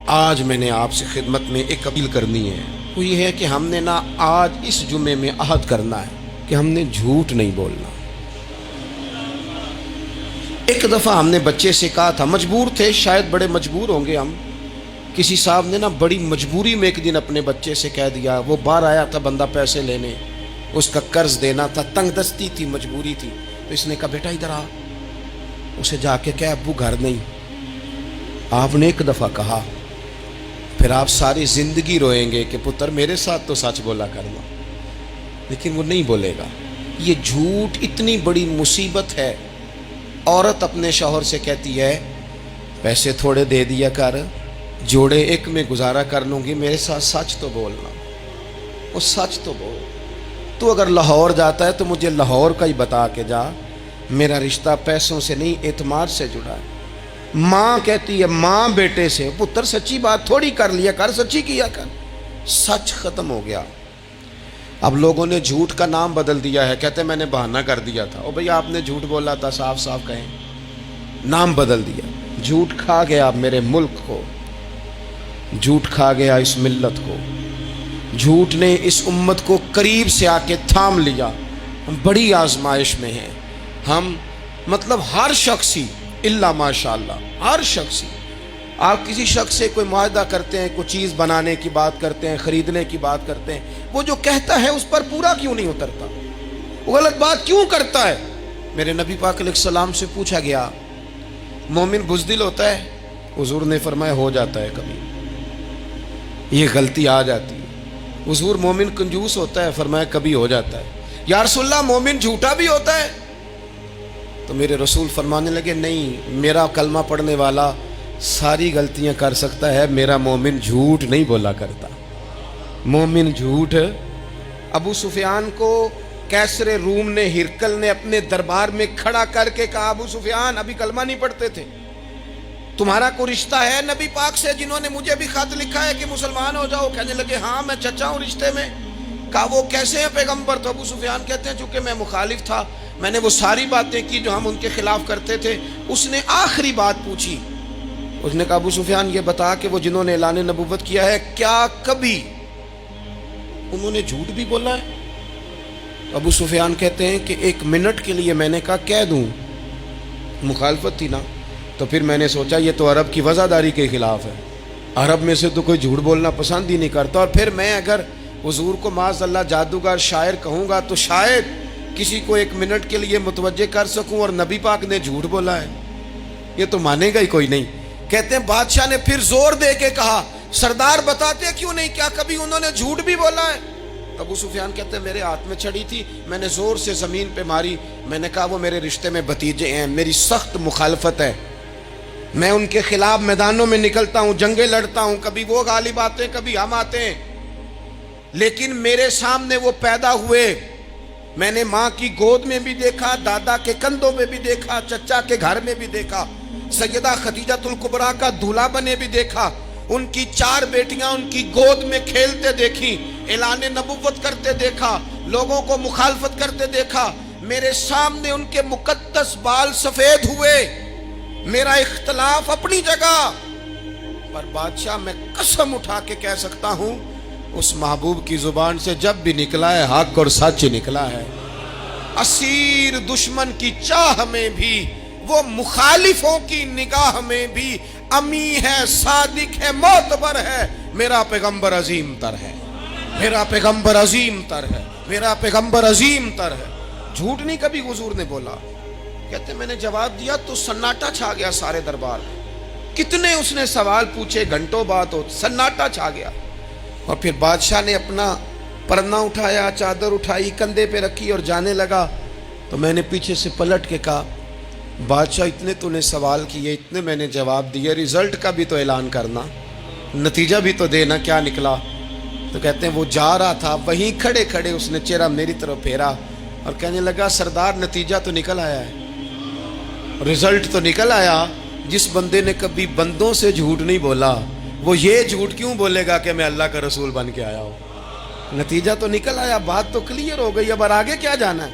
آج میں نے آپ سے خدمت میں ایک اپیل کرنی ہے، وہ یہ ہے کہ ہم نے نا آج اس جمعے میں عہد کرنا ہے کہ ہم نے جھوٹ نہیں بولنا۔ ایک دفعہ ہم نے بچے سے کہا تھا، مجبور تھے، شاید بڑے مجبور ہوں گے ہم، کسی صاحب نے نا بڑی مجبوری میں ایک دن اپنے بچے سے کہہ دیا، وہ باہر آیا تھا بندہ پیسے لینے، اس کا قرض دینا تھا، تنگ دستی تھی، مجبوری تھی، تو اس نے کہا بیٹا ادھر آ، اسے جا کے کہا ابو گھر نہیں۔ آپ نے ایک دفعہ کہا، پھر آپ ساری زندگی روئیں گے کہ پتر میرے ساتھ تو سچ بولا کرنا، لیکن وہ نہیں بولے گا۔ یہ جھوٹ اتنی بڑی مصیبت ہے۔ عورت اپنے شوہر سے کہتی ہے پیسے تھوڑے دے دیا کر، جوڑے ایک میں گزارا کر لوں گی، میرے ساتھ سچ تو بولنا، وہ سچ تو بول۔ تو اگر لاہور جاتا ہے تو مجھے لاہور کا ہی بتا کے جا، میرا رشتہ پیسوں سے نہیں اعتماد سے جڑا ہے۔ ماں کہتی ہے ماں بیٹے سے، پتر سچی بات تھوڑی کر لیا کر، سچی کیا کر۔ سچ ختم ہو گیا۔ اب لوگوں نے جھوٹ کا نام بدل دیا ہے، کہتے ہیں میں نے بہانہ کر دیا تھا۔ او بھئی آپ نے جھوٹ بولا تھا، صاف صاف کہیں، نام بدل دیا۔ جھوٹ کھا گیا میرے ملک کو، جھوٹ کھا گیا اس ملت کو، جھوٹ نے اس امت کو قریب سے آ کے تھام لیا۔ ہم بڑی آزمائش میں ہیں، ہم مطلب ہر شخصی الا ماشاءاللہ، ہر شخصی، آپ کسی شخص سے کوئی معاہدہ کرتے ہیں، کوئی چیز بنانے کی بات کرتے ہیں، خریدنے کی بات کرتے ہیں، وہ جو کہتا ہے اس پر پورا کیوں نہیں اترتا؟ وہ غلط بات کیوں کرتا ہے؟ میرے نبی پاک علیہ السلام سے پوچھا گیا مومن بزدل ہوتا ہے؟ حضور نے فرمایا ہو جاتا ہے، کبھی یہ غلطی آ جاتی ہے۔ حضور مومن کنجوس ہوتا ہے؟ فرمایا کبھی ہو جاتا ہے۔ یا رسول اللہ مومن جھوٹا بھی ہوتا ہے؟ تو میرے رسول فرمانے لگے نہیں، میرا کلمہ پڑھنے والا ساری غلطیاں کر سکتا ہے، میرا مومن جھوٹ نہیں بولا کرتا۔ مومن جھوٹ۔ ابو سفیان کو کیسر روم نے، ہرقل نے اپنے دربار میں کھڑا کر کے کہا ابو سفیان ابھی کلمہ نہیں پڑھتے تھے، تمہارا کوئی رشتہ ہے نبی پاک سے جنہوں نے مجھے بھی خط لکھا ہے کہ مسلمان ہو جاؤ؟ کہنے لگے ہاں میں چچا ہوں رشتے میں۔ کہا وہ کیسے ہیں پیغمبر؟ تو ابو سفیان کہتے ہیں چونکہ میں مخالف تھا، میں نے وہ ساری باتیں کی جو ہم ان کے خلاف کرتے تھے۔ اس نے آخری بات پوچھی، اس نے کہا ابو سفیان یہ بتا کہ وہ جنہوں نے اعلان نبوت کیا ہے کیا کبھی انہوں نے جھوٹ بھی بولا ہے؟ ابو سفیان کہتے ہیں کہ ایک منٹ کے لیے میں نے کہا کہہ دوں، مخالفت تھی نا، تو پھر میں نے سوچا یہ تو عرب کی وزاداری کے خلاف ہے، عرب میں سے تو کوئی جھوٹ بولنا پسند ہی نہیں کرتا، اور پھر میں اگر حضور کو معاذ اللہ جادوگر شاعر کہوں گا تو شاید کسی کو ایک منٹ کے لیے متوجہ کر سکوں، اور نبی پاک نے جھوٹ بولا ہے، یہ تو مانے گا ہی کوئی نہیں۔ کہتے ہیں بادشاہ نے پھر زور دے کے کہا سردار بتاتے کیوں نہیں، کیا کبھی انہوں نے جھوٹ بھی بولا ہے؟ ابو سفیان کہتے ہیں میرے ہاتھ میں چھڑی تھی، میں نے زور سے زمین پہ ماری، میں نے کہا وہ میرے رشتے میں بھتیجے ہیں، میری سخت مخالفت ہے، میں ان کے خلاف میدانوں میں نکلتا ہوں، جنگیں لڑتا ہوں، کبھی وہ غالب آتے ہیں کبھی ہم آتے ہیں، لیکن میرے سامنے وہ پیدا ہوئے، میں نے ماں کی گود میں بھی دیکھا، دادا کے کندھوں میں بھی دیکھا، چچا کے گھر میں بھی دیکھا، سیدہ خدیجۃ الکبریٰ کا دولہا بنے بھی دیکھا، ان کی 4 بیٹیاں ان کی گود میں کھیلتے دیکھی، اعلان نبوت کرتے دیکھا، لوگوں کو مخالفت کرتے دیکھا، میرے سامنے ان کے مقدس بال سفید ہوئے، میرا اختلاف اپنی جگہ، پر بادشاہ میں قسم اٹھا کے کہہ سکتا ہوں اس محبوب کی زبان سے جب بھی نکلا ہے حق اور سچ نکلا ہے۔ اسیر دشمن کی چاہ میں بھی، وہ مخالفوں کی نگاہ میں بھی امی ہے، صادق ہے، معتبر ہے، میرا پیغمبر عظیم تر ہے، میرا پیغمبر عظیم تر ہے، میرا پیغمبر عظیم تر ہے۔ جھوٹ نہیں کبھی حضور نے بولا۔ کہتے میں نے جواب دیا تو سناٹا چھا گیا سارے دربار میں، کتنے اس نے سوال پوچھے، گھنٹوں بات ہو، سناٹا چھا گیا۔ اور پھر بادشاہ نے اپنا پرنا اٹھایا، چادر اٹھائی، کندھے پہ رکھی اور جانے لگا، تو میں نے پیچھے سے پلٹ کے کہا بادشاہ اتنے تو نے سوال کیے، اتنے میں نے جواب دیے، رزلٹ کا بھی تو اعلان کرنا، نتیجہ بھی تو دینا، کیا نکلا؟ تو کہتے ہیں وہ جا رہا تھا، وہیں کھڑے کھڑے اس نے چہرہ میری طرف پھیرا اور کہنے لگا سردار نتیجہ تو نکل آیا ہے، رزلٹ تو نکل آیا۔ جس بندے نے کبھی بندوں سے جھوٹ نہیں بولا وہ یہ جھوٹ کیوں بولے گا کہ میں اللہ کا رسول بن کے آیا ہوں؟ نتیجہ تو نکل آیا، بات تو کلیئر ہو گئی، اب آگے کیا جانا ہے؟